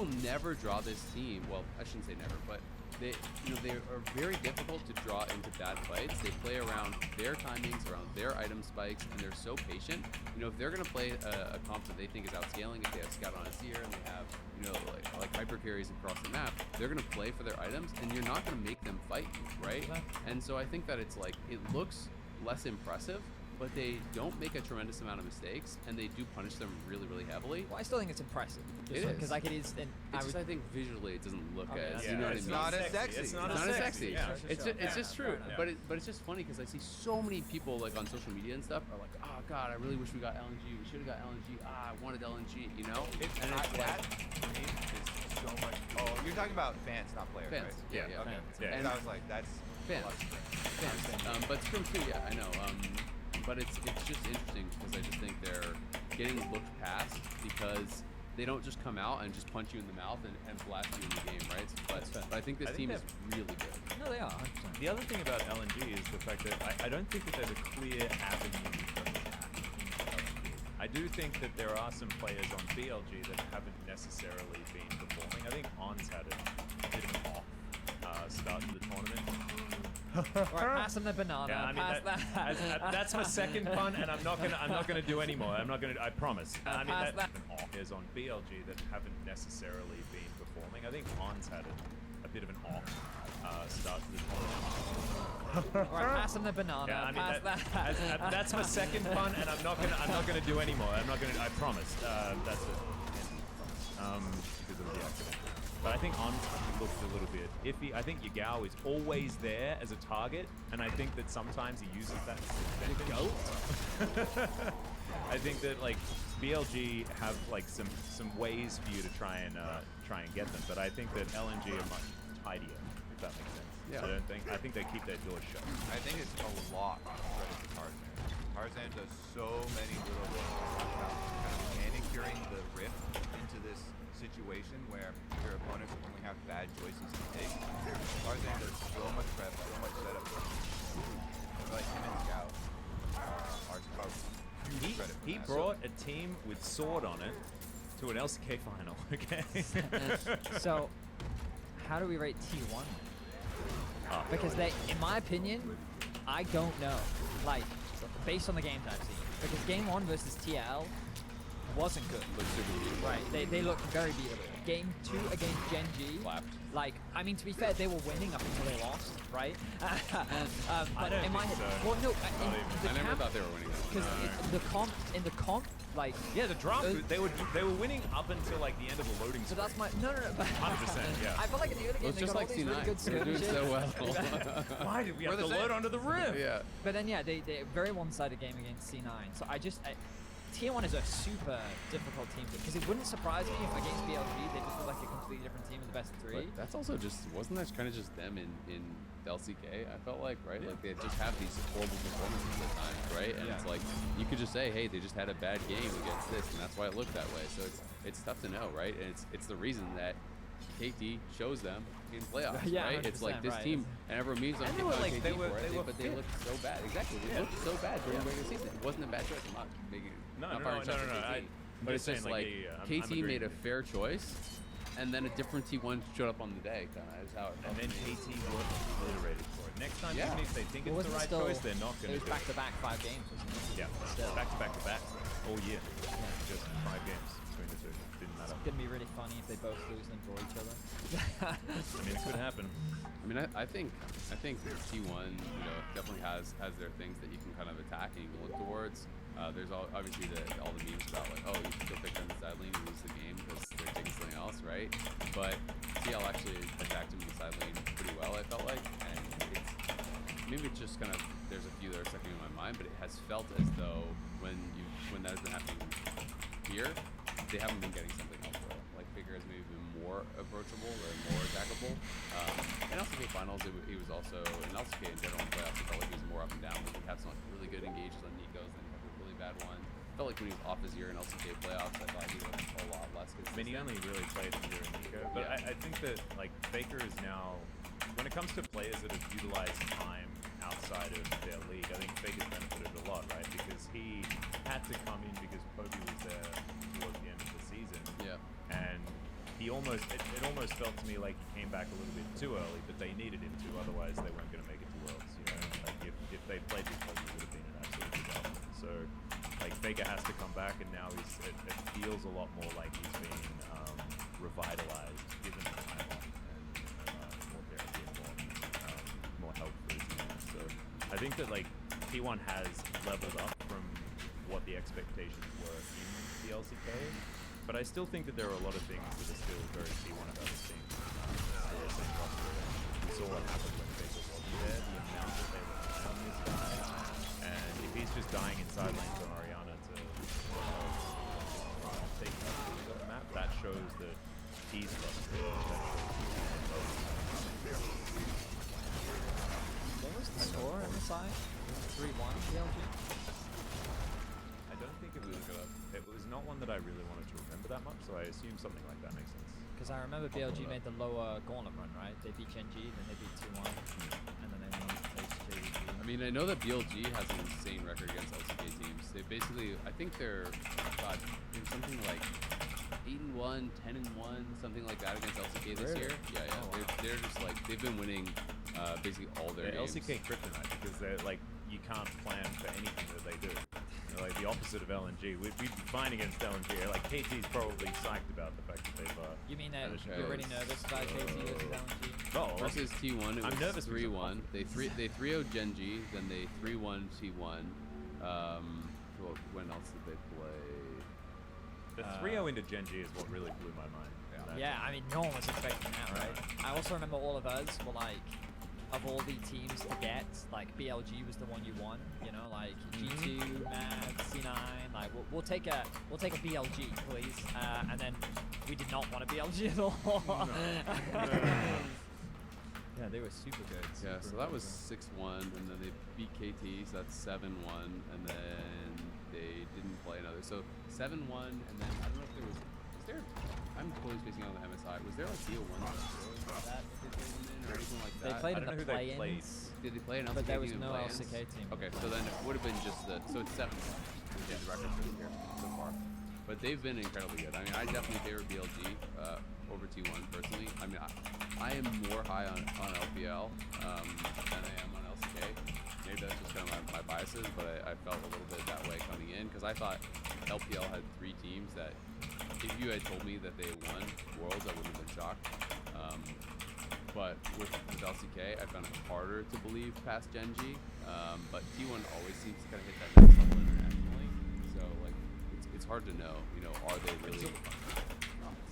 will never draw this team. Well, I shouldn't say never, but they are very difficult to draw into bad fights. They play around their timings, around their item spikes, and they're so patient. If they're gonna play a comp that they think is outscaling, if they have Scout on a Seer and they have like hyper carries across the map, they're gonna play for their items, and you're not gonna make them fight you, right? And so I think that it's like it looks less impressive, but they don't make a tremendous amount of mistakes, and they do punish them really, really heavily. Well, I still think it's impressive. It is. Because like it is, and I think visually it doesn't look as, you know what I mean? It's not as sexy. It's not as sexy. Yeah. It's just true. Yeah. But it's just funny because I see so many people like on social media and stuff are like, oh god, I really wish we got LNG. We should have got LNG. I wanted LNG. And it's that to me is so much. Oh, you're talking about fans, not players, fans. right? Yeah. Okay. Yeah. And I was like, that's fans. But Scrim too. Yeah, I know. But it's just interesting because I just think they're getting looked past because they don't just come out and just punch you in the mouth and blast you in the game, right? But I think this team is really good. No, they are. 100%. The other thing about LNG is the fact that I don't think that there's a clear avenue of attack in LNG. I do think that there are some players on BLG that haven't necessarily been performing. I think On's had a bit of an off start to the tournament. Right, pass them the banana. Yeah, I mean, that. that's my second pun, and I'm not gonna do any more. I promise. I mean, pass that is on BLG that haven't necessarily been performing. I think On's had a bit of an off start to the tournament. Right, pass them the banana. Yeah, I mean, pass that's my second pun, and I'm not gonna do any more. I promise. That's it. Because of the accident. But I think On looks a little bit iffy. I think Yagao is always there as a target, and I think that sometimes he uses that as a goat. I think that like BLG have like some ways for you to try and get them, but I think that LNG are much tidier, if that makes sense. Yeah. So I think they keep their doors shut. I think it's a lot of credit to Tarzan. Tarzan does so many little things, kind of manicuring the rift into this situation where your opponents only have bad choices to take. Tarzan does so much prep, so much setup. Like him and Scout are huge credit for He that. brought a team with Sword on it to an LCK final, okay? So, how do we rate T1? Because they, in my opinion, I don't know. Like, based on the games I've seen. Because game 1 versus TL wasn't good. Looks super beatable. Right, they looked very beatable. Game 2 against Gen G. Slapped. Like, I mean, to be fair, they were winning up until they lost, right? But I don't in my think head, so. well, no, I never thought they were winning that. because in the comp, like, Yeah, the draft, they were winning up until like the end of the loading so screen. that's my no. But 100%, yeah. I feel like in the early game It's they just got like all these really C9. good They're doing skirmishes. so well. Why did we have to the load same. onto the rim? Yeah. But then yeah, they very one-sided game against C9. So Tier 1 is a super difficult team because it wouldn't surprise me if against BLG they just look like a completely different team in the best of 3. But that's also just, wasn't that kind of just them in LCK? I felt like, right? Like they just have these horrible performances at times, right? And it's like, you could just say, hey, they just had a bad game against this, and that's why it looked that way. So it's tough to know, right? And it's the reason that KT shows them in playoffs, Yeah, right? It's like this right. team, and everyone memes on And KT they were like- they for were it, but they fit. looked so bad. Exactly, they looked so bad during the regular season. It wasn't a bad choice. I'm not making No, not no, firing no, shots no, at no, KT. I'm But it's just just saying, like like, yeah, I'm KT agreeing made a with you. fair choice, and then a different T1 showed up on the day. Kind of is how it felt. And then KT were obliterated for it. Next time, Yeah. even if they think Well, it's the wasn't right still- choice, they're not It going to was do back-to-back 5 games, wasn't it? Yeah, Still. back to back to back all year. Just 5 games between the two. Didn't matter. It's gonna be really funny if they both lose and draw each other. I mean, it could happen. I mean, I think T1, definitely has their things that you can kind of attack and you can look towards. There's obviously all the memes about like, oh, you should go pick on the side lane, you lose the game because they're taking something else, right? But TL actually attacked him in the side lane pretty well, I felt like, and maybe it's just kind of, there's a few that are sticking in my mind, but it has felt as though when that has been happening here, they haven't been getting something else for it. Like Faker has maybe been more approachable or more attackable. In LCK finals, he was also, in LCK in general in playoffs, it felt like he was more up and down. Like he'd have some like, really good engages on Nico's, then he'd have a really bad one. Felt like when he was off his year in LCK playoffs, I thought he was a lot less consistent. I mean, he only really played here in Nico, but Yeah. I think that like Faker is now, when it comes to players that have utilized time outside of their league, I think Faker's benefited a lot, right? Because he had to come in because Kobe was there towards the end of the season. Yeah. And it almost felt to me like he came back a little bit too early, but they needed him to, otherwise they weren't going to make it to Worlds. You know, like if they played this close, it would have been an absolute disaster. So, like Faker has to come back, and now it feels a lot more like he's been revitalized, given the time off and more therapy and more help for his team. So, I think that like T1 has leveled up from what the expectations were in the LCK. But I still think that there are a lot of things that are still very T1 about this team. We saw what happened when Faker wasn't there, the amount that they were on this guy. And if he's just dying inside lanes on Oriana to take the map, that shows that he's frustrated. What was the score on the side? 3-1 BLG? I don't think it was it was not one that I really wanted to remember that much, so I assume something like that makes sense. Because I remember BLG made the lower gauntlet run, right? They beat Gen G, then they beat 2-1, and then they went on to face JDG. I mean, I know that BLG has an insane record against LCK teams. They basically, I think they're in something like 8-1, 10-1, something like that against LCK this year. Yeah, yeah. Oh, wow. They're just like they've been winning basically all their games. LCK kryptonite, because they're like you can't plan for anything that they do. They're like the opposite of LNG. We'd be fine against LNG. Like KT's probably psyched about the fact that they've. You mean that managed to you're go- already nervous about KT versus LNG? Oh, Versus T1, it I'm was nervous because 3-1. They 3-0'd Gen G, then they 3-1 T1. Well, when else did they play? the 3-0 into Gen G is what really blew my mind. Yeah, I mean, no one was expecting that, right? I also remember all of us were like, of all the teams to get, like BLG was the one you won, you know, like G2, Mad, C9, like we'll take a BLG, please, and then we did not want a BLG at all. Yeah, they were super good. Yeah, super so that was impressive. 6-1, and then they beat KT, so that's 7-1, and then they didn't play another. So 7-1, and then I don't know if there was there. I'm totally spacing out on the MSI. Was there like Deal 1 that if they played them in or anything like They that? played I in don't the know who they played. play-ins, Did they play an LCK but there was team in no play-ins? LCK team. Okay, so then it would have been just the so it's 7-1, which is the record for the year so far. But they've been incredibly good. I mean, I definitely favor BLG over T1 personally. I mean, I am more high on LPL than I am on LCK. Maybe that's just kind of my biases, but I felt a little bit that way coming in because I thought LPL had 3 teams that if you had told me that they won Worlds, I wouldn't have been shocked. But with LCK, I found it harder to believe past Gen G. But T1 always seems to kind of hit that next level internationally. So like, it's hard to know. You know, are they really?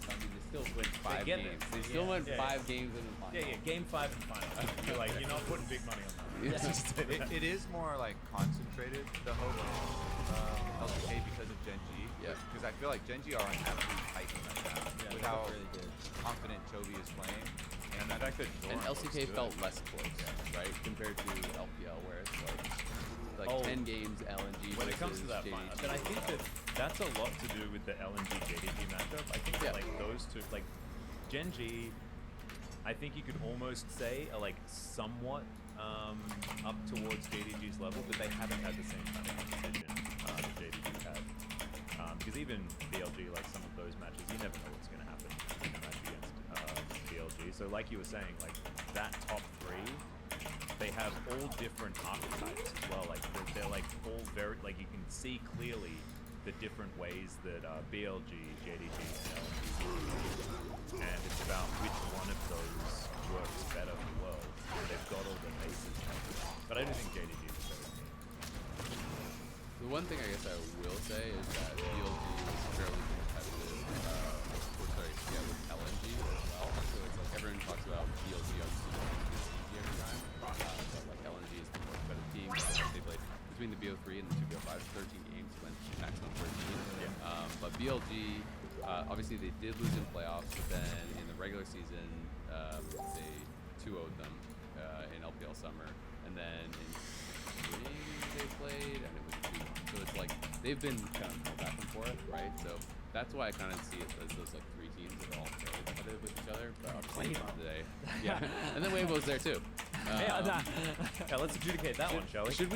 I mean, they still win 5 get games. there. They still win Yeah, 5 games in the final. Yeah, game 5 in the final. You're like, you're not putting big money on that. Yeah. It is more like concentrated, the hope of LCK because of Gen G. Yeah. Because I feel like Gen G are on absolute heighten right now. Yeah, with they how look really good. confident Chovy is playing. And the fact that And Doran looks LCK good. felt less close, right, compared to LPL, where it's like Oh. 10 games LNG. When it comes to versus that final, JDG. but I think that's a lot to do with the LNG JDG matchup. I think that, Yeah. like those two, like Gen G, I think you could almost say are like somewhat up towards JDG's level, but they haven't had the same kind of competition that JDG had. Because even BLG, like some of those matches, you never know what's going to happen in a match against BLG. So like you were saying, like that top 3. They have all different archetypes as well. Like they're like all very like you can see clearly the different ways that BLG, JDG, and LNG and it's about which one of those works better for World. They've got all the bases covered. But I do think JDG is better than me. The one thing I guess I will say is that BLG was fairly competitive. With LNG as well. So it's like everyone talks about BLG obviously every time, but like LNG is the more competitive team. They played between the BO3 and the 2BO5, 13 games, went maximum 13. Yeah. But BLG, obviously they did lose in playoffs, but then in the regular season they 2-0'd them in LPL summer, and then in spring they played and it was 2-1. So it's like they've been kind of more back and forth, right? So that's why I kind of see it as those like 3 teams that are all fairly competitive with each other. But obviously not today. Yeah, and then Weibo's there too. Yeah, let's adjudicate that one, shall we? Should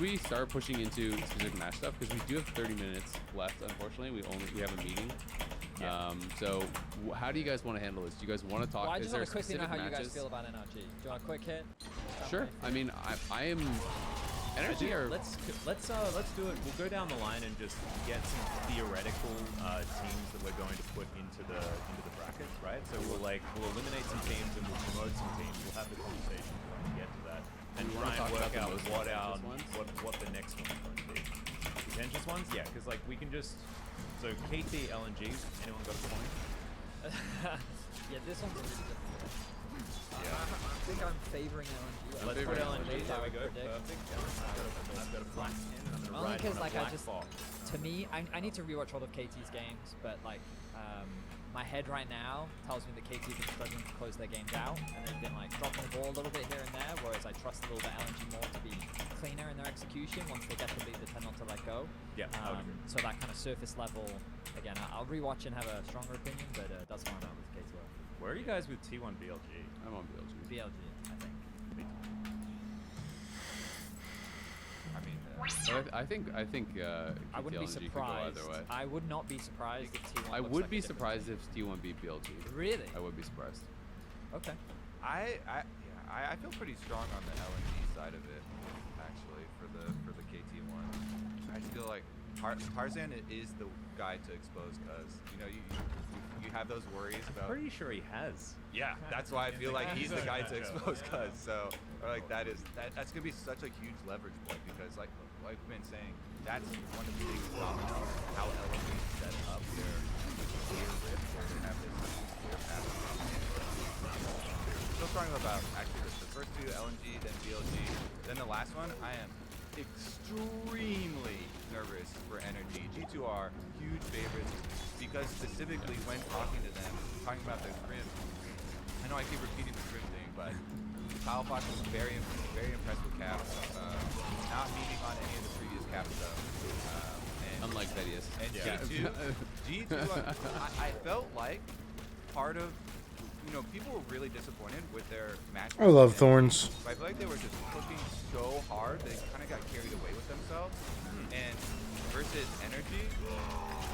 we start pushing into specific match stuff because we do have 30 minutes left? Unfortunately, we have a meeting. So how do you guys want to handle this? Do you guys want to talk? Well, I is just there want to quickly know specific how you guys matches? feel about NRG. Do you want a quick hit? Sure. I mean, I am. Energy or let's do it. We'll go down the line and just get some theoretical teams that we're going to put into the brackets, right? So we'll eliminate some teams and we'll promote some teams. We'll have the conversation when we get to that, and you try wanna and talk work about out the most what the next one's going to be. Contentious ones, yeah, because like we can just KT LNG. Anyone got a point? Yeah, this one's really difficult. Yeah. I think I'm favoring LNG. Let's put LNG. There we go. Predict. Perfect. I've got a black 10 and I'm going to Only ride because on a like black I just, fox. to me, I need to rewatch all of KT's games, but like my head right now tells me that KT's been struggling to close their games out, and they've been like dropping the ball a little bit here and there. Whereas I trust a little bit LNG more to be cleaner in their execution once they get the lead. They tend not to let go. Yeah, I would agree. So that kind of surface level. Again, I'll rewatch and have a stronger opinion, but that's where I'm at with KT. Where are you guys with T1 BLG? I'm on BLG. BLG, I think. I mean, But I think I wouldn't be KT LNG could go surprised. either way. I would not be surprised if T1. I looks would like be a different surprised team. if T1 beat BLG. Really? I would be surprised. Okay. I feel pretty strong on the LNG side of it, actually, for the KT one. I feel like Tarzan is the guy to expose, because you have those worries about. Pretty sure he has. Yeah, that's why I feel like he's the guy to expose, cuz that's gonna be such a huge leverage point, because like we've been saying, that's one of the biggest dominoes, how LNG set up their clear rift, where they have this clear path. Still talking about actually the first two, LNG, then BLG, then the last one. I am extremely nervous for Energy. G2R, huge favorites, because specifically when talking to them, talking about the Grim, I know I keep repeating the Grim thing, but Kyle Fox was very impressed with Cap, not meeting on any of the previous Cap stuff. Unlike Vedius. And Yeah. G2, I felt like part of, people were really disappointed with their match. I love Thorns. I feel like they were just pushing so hard, they kind of got carried away with themselves. And versus Energy,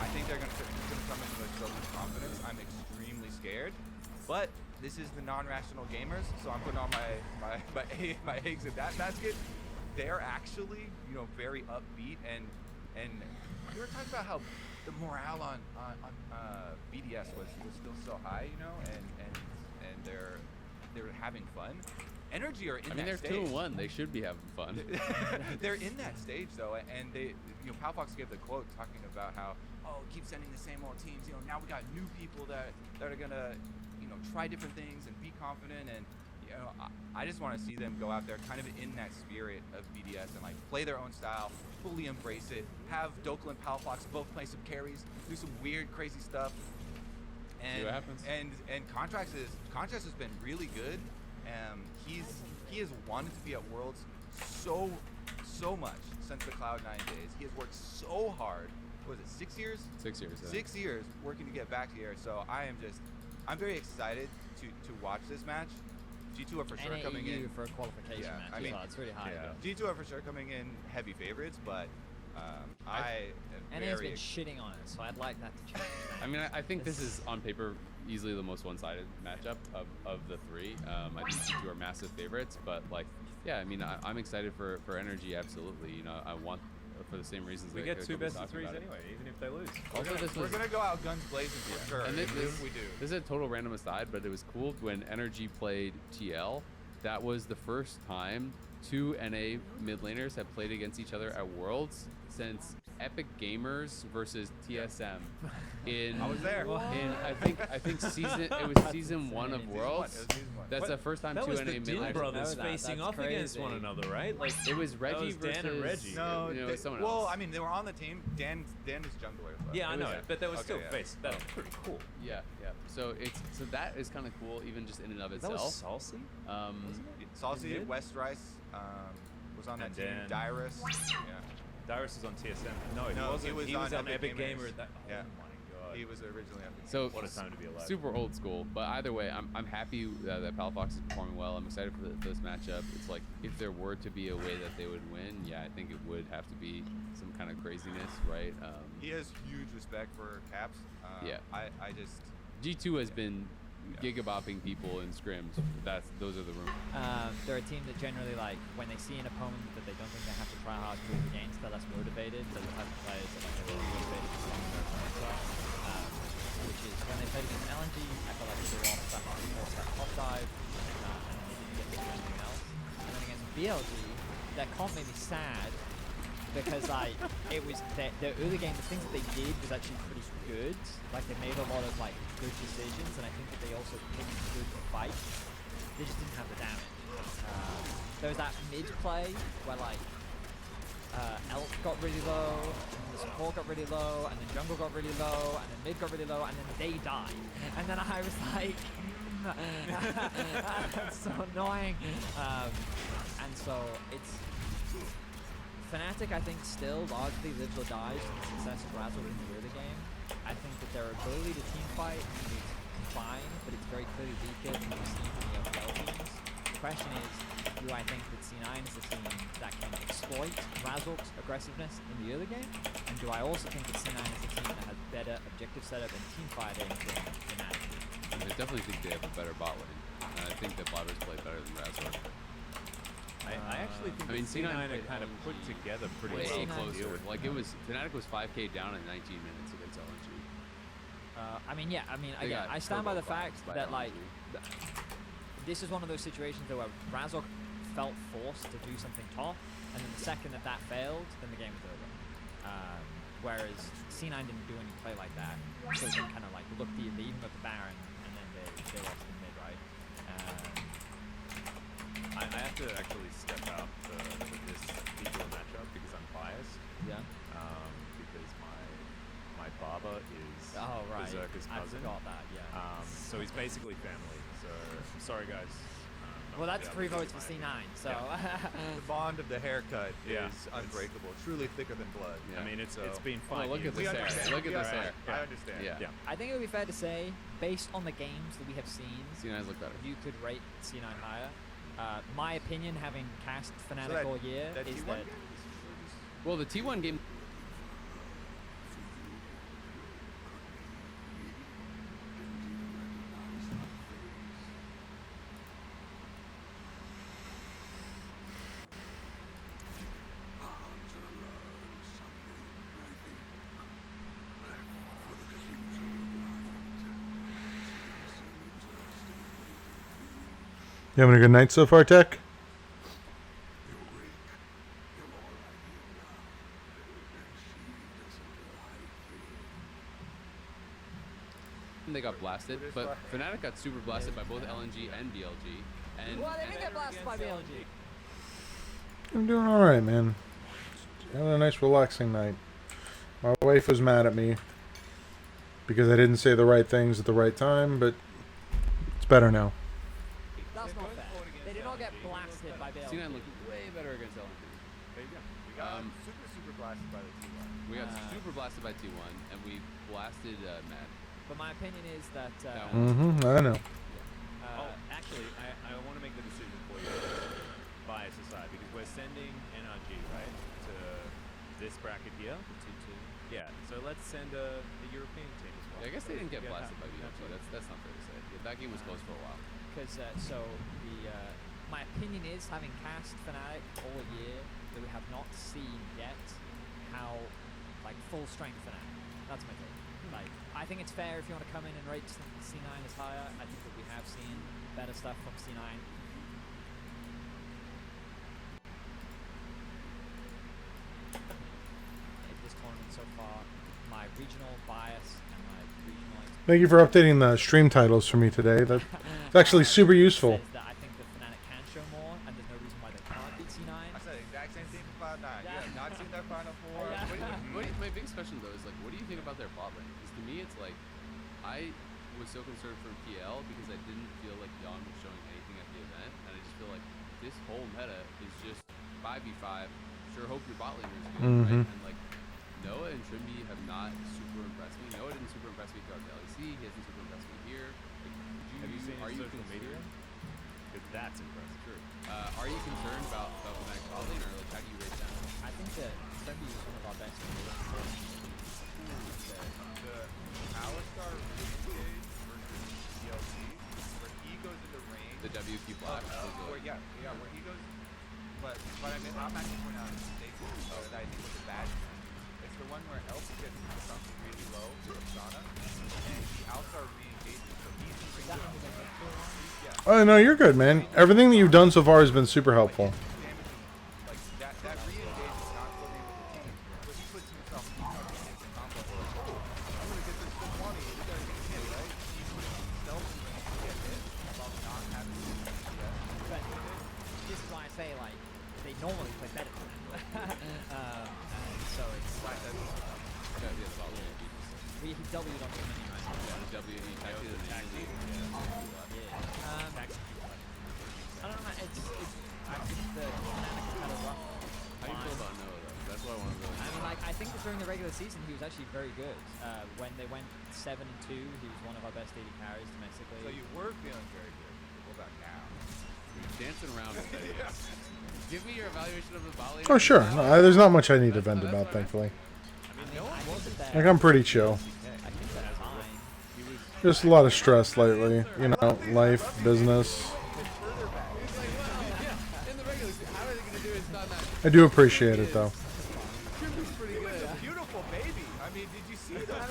I think they're going to come in with so much confidence. I'm extremely scared. But this is the non-rational gamers, so I'm putting all my eggs in that basket. They're actually, very upbeat, and we were talking about how the morale on BDS was still so high, and they're having fun. Energy are in that stage. they're 2-1. They should be having fun. They're in that stage though, and they, Pal Fox gave the quote talking about how, keep sending the same old teams. Now we got new people that are gonna, try different things and be confident, and I just want to see them go out there kind of in that spirit of BDS and like play their own style, fully embrace it. Have Dokal and Pal Fox both play some carries, do some weird, crazy stuff. And See what happens. And Contracts has been really good. He has wanted to be at Worlds so much since the Cloud9 days. He has worked so hard. Was it 6 years? 6 years. 6 years working to get back here. So I'm very excited to watch this match. G2 are for sure coming in for a qualification Yeah, match. I mean, it's really high. yeah. G2 are for sure coming in heavy favorites, but I am NA's very been shitting on it, so I'd like that to change. I mean, I think this is on paper easily the most one-sided matchup of the three. I think G2 are massive favorites, but I mean, I'm excited for Energy. Absolutely, I want for the same reasons. We that get two Kobe's best of talking threes about it. anyway, even if they lose. We're gonna go out guns blazing for sure. And if we do. This is a total random aside, but it was cool when Energy played TL. That was the first time two NA mid laners have played against each other at Worlds since Epic Gamers versus TSM. I was there. In I think season 1 of Worlds. It was season one. That's the first time That two was NA the mid Din laners. brothers know that. facing That's off against crazy. one another, right? Like It was Reggie was Dan and versus Reggie. No, someone well, else. I mean, they were on the team. Dan is jungler. But yeah, I know, was- but they were okay, still yeah. faced. That's pretty cool. Yeah. So that is kind of cool, even just in and of That itself. was saucy. Salty, Did? West Rice was on that And team. then- Dyrus. Yeah. Dyrus is on TSM. No, No, he wasn't. he was on on Epic Epic Gamers. Gamer. Yeah. Oh my God. He was originally after. So What a time to be alive. super old school, but either way, I'm happy that Palafox is performing well. I'm excited for this matchup. It's like if there were to be a way that they would win, yeah, I think it would have to be some kind of craziness, right? He has huge respect for Caps. Yeah. I just. G2 has been gigabopping people in scrims. Those are the rumors. They're a team that generally, like, when they see an opponent that they don't think they have to try hard to move against, they're less motivated. They're the type of players that like, are really motivated to see their opponents are. Which is when they played against LNG, I felt like they were all stuck on the force that top dive, and they didn't get to do anything else. And then against BLG, that comp made me sad because like it was their early game, the things that they did was actually pretty good. Like they made a lot of like good decisions, and I think that they also picked good fights. They just didn't have the damage. There was that mid play where like Elf got really low, and the support got really low, and then jungle got really low, and then mid got really low, and then they died. And then I was like, that's so annoying. And so it's Fnatic, I think, still largely lives or dies with the success of Razzle in the early game. I think that their ability to team fight is fine, but it's very clearly weaker than we've seen from the OPL teams. The question is, do I think that C9 is a team that can exploit Razzle's aggressiveness in the early game? And do I also think that C9 is a team that has better objective setup and team fighting than Fnatic? I definitely think they have a better bot lane, and I think that Botters play better than Razzle. I actually think I mean, C9 C9 are played kind of put LNG together pretty way well. to closer. deal with Like it was, Fnatic was 5k down in 19 minutes against LNG. I mean, yeah. I mean, They again, got I stand by the turbo fact clapped by that like LNG. this is one of those situations though where Razzle felt forced to do something top, and then the second that failed, then the game was over. Whereas C9 didn't do any play like that, so they kind of like looked the even with the Baron, and then they lost in mid, right? I have to actually step out for this particular matchup because I'm biased. Yeah. Because my barber is Oh right. Berserker's I cousin. forgot that. Yeah. So he's basically family. So sorry guys. Well, that's 3 votes for C9. So. The bond of the haircut Yeah. is unbreakable. Truly thicker than blood. Yeah. I mean, it's So- been Well, 5 look at years. this hair. understand. Look at this hair. I understand. Yeah. Yeah. I think it would be fair to say, based on the games that we have seen, C9s look better. you could rate C9 higher. My opinion, having cast Fnatic So all year, that is T1 that game is Well, the T1 game. You having a good night so far, Tech? They got blasted, but Fnatic got super blasted by both LNG and BLG. And well, they didn't get blasted by BLG. I'm doing all right, man. Having a nice, relaxing night. My wife was mad at me because I didn't say the right things at the right time, but it's better now. That's not fair. They did not get blasted by BLG. C9 looked way better against LNG. There you go. We got super blasted by the T1. We got super blasted by T1, and we blasted Mad. But my opinion is that. I know. Actually, I want to make the decision for you, bias aside, because we're sending NRG, right, to this bracket here. Yeah, so let's send a European team as well. Yeah, I guess they didn't get Yeah, blasted by BLG. That's not fair to say. Yeah, that game was close for a while. Because my opinion is, having cast Fnatic all year, that we have not seen yet how like full strength Fnatic. That's my take. Like, I think it's fair if you want to come in and rate C9 as higher. I think that we have seen better stuff from C9. In this tournament so far, my regional bias and my regional Thank you for updating the stream titles for me today. That's actually super useful. says that I think that Fnatic can show more, and there's no reason why they can't beat C9. I said the exact same thing for Cloud9. Yeah. You have not seen their Final Four. Yeah. My biggest question though is like, what do you think about their bot lane? Because to me, it's like, I was so concerned for PL because I didn't feel like Yon was showing anything at the event, and I just feel like this whole meta is just 5v5. Sure, hope your bot laner is good, right? And like, Noah and Trimby have not super impressed me. Noah didn't super impress me throughout the LEC. He hasn't super impressed me here. Like, Have you seen are his you social media? concerned? Because that's impressive. Sure. Are you concerned about the next bot lane, or like how do you rate them? I think that Trendy is one of our best players. The Alistar Renegade versus DLC, where he goes into range. The WQ Black. Where he goes. But I mean, I'm actually pointing out a mistake that I think was a bad one. It's the one where Elf gets something really low from Sana, and he Alistar re-engages, so he's in range. Oh no, you're good, man. Everything that you've done so far has been super helpful. Like that re-engage is not floating with the team, but he puts himself in the combo. Oh, I'm gonna get this full money. We gotta get hit, right? He's putting himself in range to get hit while not having to do that. But this is why I say, like, they normally play better than that. And so it's like, Yeah, the bot lane. he W'd on the mini, right? Yeah, the W. He actually the main. I don't know, I think the Fnatic have had a rough How do you feel about Noah though? That's what I want to really. I mean, like, I think that during the regular season he was actually very good. When they went 7-2, he was one of our best AD carries domestically. So you were feeling very good. What about now? Dancing around with that. Give me your evaluation of the bot lane. Oh sure, no, there's not much I need to vent about, thankfully. I wasn't there. Like I'm pretty chill. I think that's fine. Just a lot of stress lately, you know, life, business. In the regular season, how are they gonna do it? It's not that. I do appreciate it though. Trimby's pretty good. Beautiful baby. I mean, did you see that?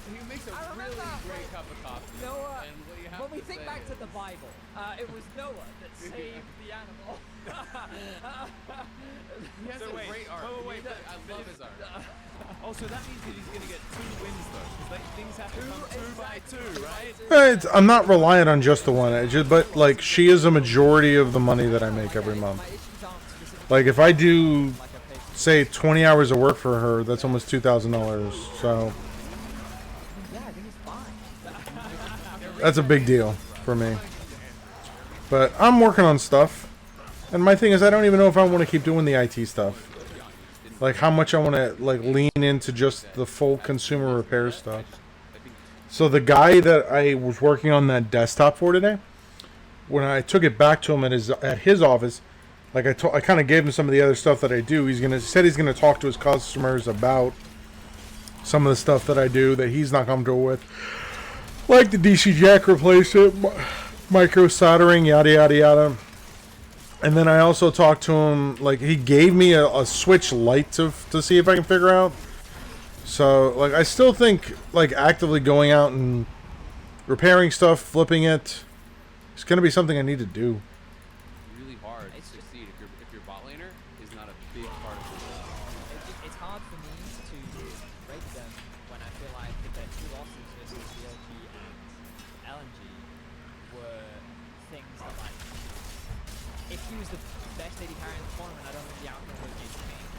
He makes a really great cup of coffee. Noah, and what you have when we to think say back to is- the Bible, it was Noah that saved the animal. He has So a wait, great art. wait, I love his art. Oh, so that means that he's going to get 2 wins though, because like, things have to come 2 by 2, right? I'm not reliant on just the one, but like she is a majority of the money that I make every month. My issues aren't specific Like if I do, like I paid say, 20 hours of work for her, that's almost $2,000. So yeah, I think it's fine. that's a big deal for me. But I'm working on stuff, and my thing is I don't even know if I want to keep doing the IT stuff. Like how much I want to like lean into just the full consumer repair stuff. So the guy that I was working on that desktop for today, when I took it back to him at his office, like I kind of gave him some of the other stuff that I do. He's gonna talk to his customers about some of the stuff that I do that he's not comfortable with, like the DC jack replacement, micro soldering, yada yada yada. And then I also talked to him, like he gave me a Switch Lite to see if I can figure out. So like I still think like actively going out and repairing stuff, flipping it, it's gonna be something I need to do. Really hard to succeed if your bot laner is not a big part of the game. It's hard for me to rate them when I feel like their 2 losses versus DLG and LNG were things that, like, if he was the best AD carry in the tournament, I don't think the outcome would have changed.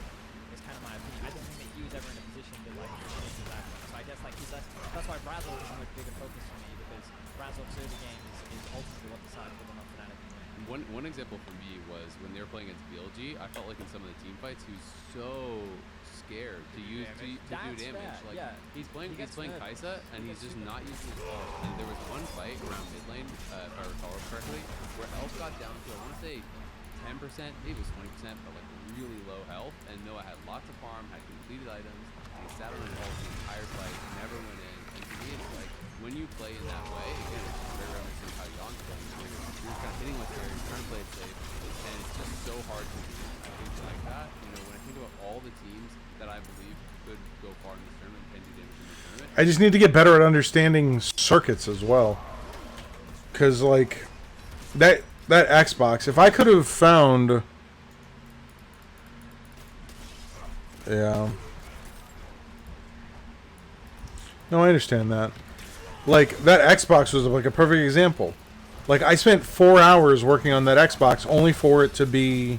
It's kind of my opinion. I don't think that he was ever in a position to like change his outcome. So I guess like that's why Brazzle is a much bigger focus for me, because Brazzle's early game is ultimately what decides whether or not Fnatic can win. One example for me was when they were playing against BLG. I felt like in some of the team fights he was so scared to use to do That's damage. fair, Like yeah. he's playing He gets nervous. Kaisa and he's just not using his ult. And there was one fight around mid lane, if I recall correctly, where Elf got down to I want to say 10%, maybe it was 20%, but like really low health. And Noah had lots of farm, had completed items, and he sat on his ult the entire fight, never went in. And to me, it's like when you play in that way, again, it's very reminiscent of how Jan's playing. You're kind of hitting with her, you're trying to play it safe, and it's just so hard to do. I think like that, you know, when I think about all the teams that I believe could go far in this tournament, can do damage in this tournament. I just need to get better at understanding circuits as well. Cause like that Xbox, if I could have found, yeah. No, I understand that. Like that Xbox was like a perfect example. Like I spent 4 hours working on that Xbox only for it to be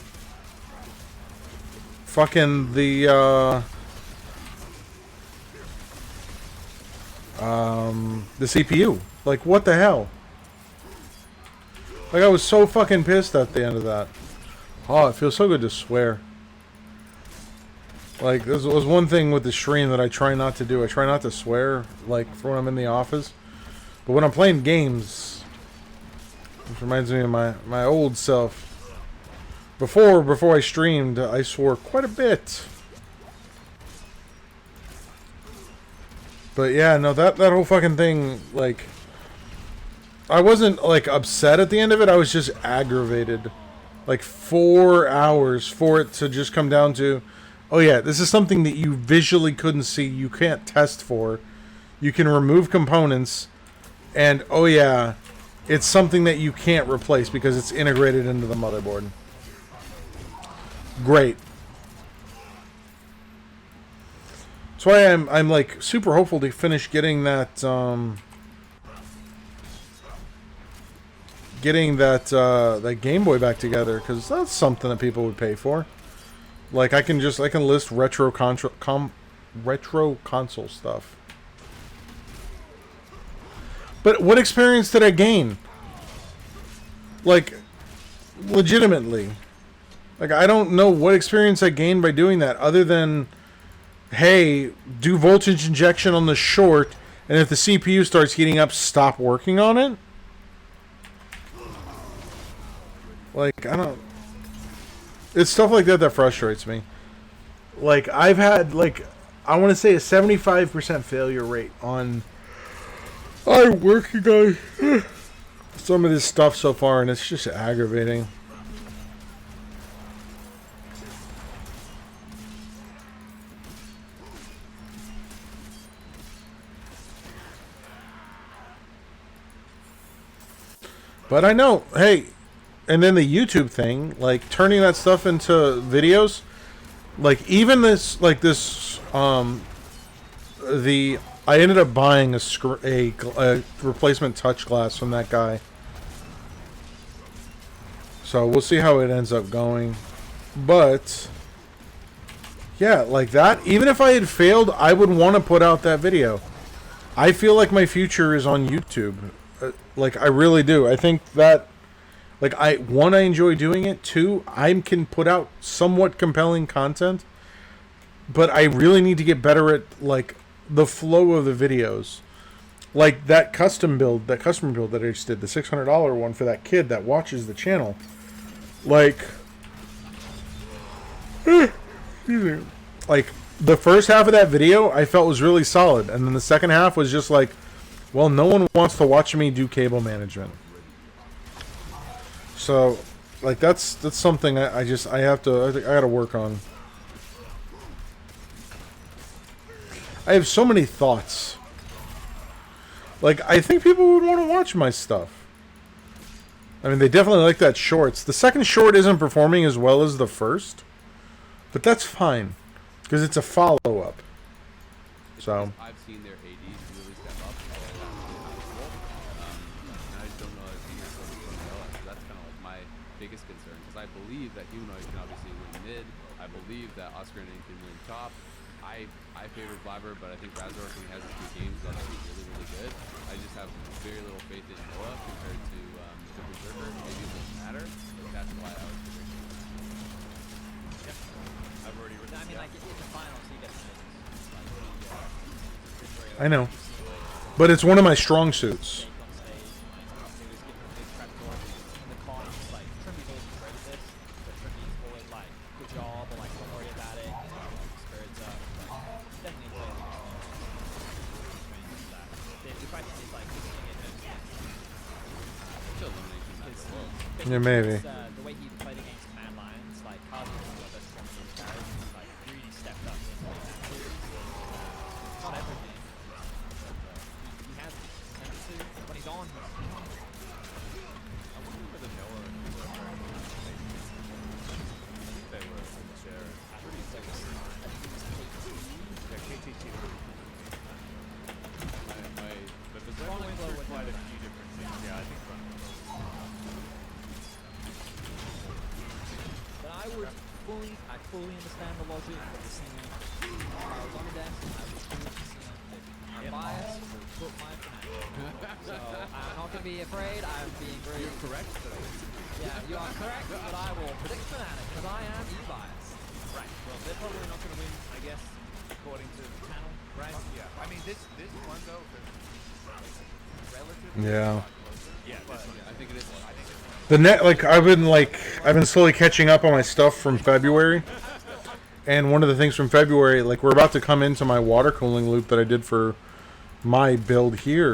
fucking the CPU. Like what the hell? Like I was so fucking pissed at the end of that. Oh, it feels so good to swear. Like, this was one thing with the stream that I try not to do. I try not to swear, like, for when I'm in the office. But when I'm playing games, which reminds me of my old self. Before I streamed, I swore quite a bit. But yeah, no, that whole fucking thing, like, I wasn't, like, upset at the end of it. I was just aggravated. Like, 4 hours for it to just come down to, oh yeah, this is something that you visually couldn't see, you can't test for, you can remove components, and oh yeah, it's something that you can't replace because it's integrated into the motherboard. Great. That's why I'm like super hopeful to finish getting that that Game Boy back together, because that's something that people would pay for. Like, I can list retro console stuff. But what experience did I gain? Like, legitimately. Like, I don't know what experience I gained by doing that, other than, hey, do voltage injection on the short, and if the CPU starts heating up, stop working on it? Like, I don't... It's stuff like that that frustrates me. Like, I've had, like, I want to say a 75% failure rate on... I'm working on some of this stuff so far, and it's just aggravating. But I know, hey, and then the YouTube thing, like turning that stuff into videos, like even this, like this, I ended up buying a replacement touch glass from that guy. So we'll see how it ends up going. But yeah, like that, even if I had failed, I would want to put out that video. I feel like my future is on YouTube. Like, I really do. I think that, like, one, I enjoy doing it. Two, I can put out somewhat compelling content. But I really need to get better at, like, the flow of the videos. Like, that custom build that I just did, the $600 one for that kid that watches the channel. Like, like, the first half of that video I felt was really solid. And then the second half was just like, well, no one wants to watch me do cable management. So, like, that's something I gotta work on. I have so many thoughts. Like, I think people would want to watch my stuff. I mean, they definitely like that shorts. The second short isn't performing as well as the first, but that's fine because it's a follow-up. So I've seen their ADs really step up. And I just don't know if he's going to nail it. So that's kind of like my biggest concern, because I believe that Humanoid can obviously win mid. I believe that Oscar and can win top. I favor Blabber, but I think Razor, when he has a few games, that's really, really good. I just have very little faith in Noah compared to Berserker. Maybe it doesn't matter, but that's why I was predicting. I've already written. I mean, like, in the finals, he gets I know, but it's one of my strong suits. Yeah, maybe. The way he played against Mad Lions, like, Carson was one of the best strong carries, like, really stepped up in that series. Not every game, but he has the potential to. When he's on, I wonder whether Noah and Berserker, I think they were in the share. I think he's like, I think it was Yeah, KTT. But Berserker Ron went Glow through would quite a know that. few different things. Yeah, I think Ron Glow. But I fully understand the logic of the scene. If I was on the desk, I would choose the scene. I'm biased, so put my fanatic. So I'm not going to be afraid, I'm being very... You're correct. Yeah, you are correct, but I will predict fanatic, because I am e-biased. Right. Well, they're probably not going to win, I guess, according to the panel, right? Yeah. I mean, this one though, relatively Yeah. a lot closer. Yeah, But this one. I think it is. I think it's The net, I've been slowly catching up on my stuff from February. And one of the things from February, like we're about to come into my water cooling loop that I did for my build here.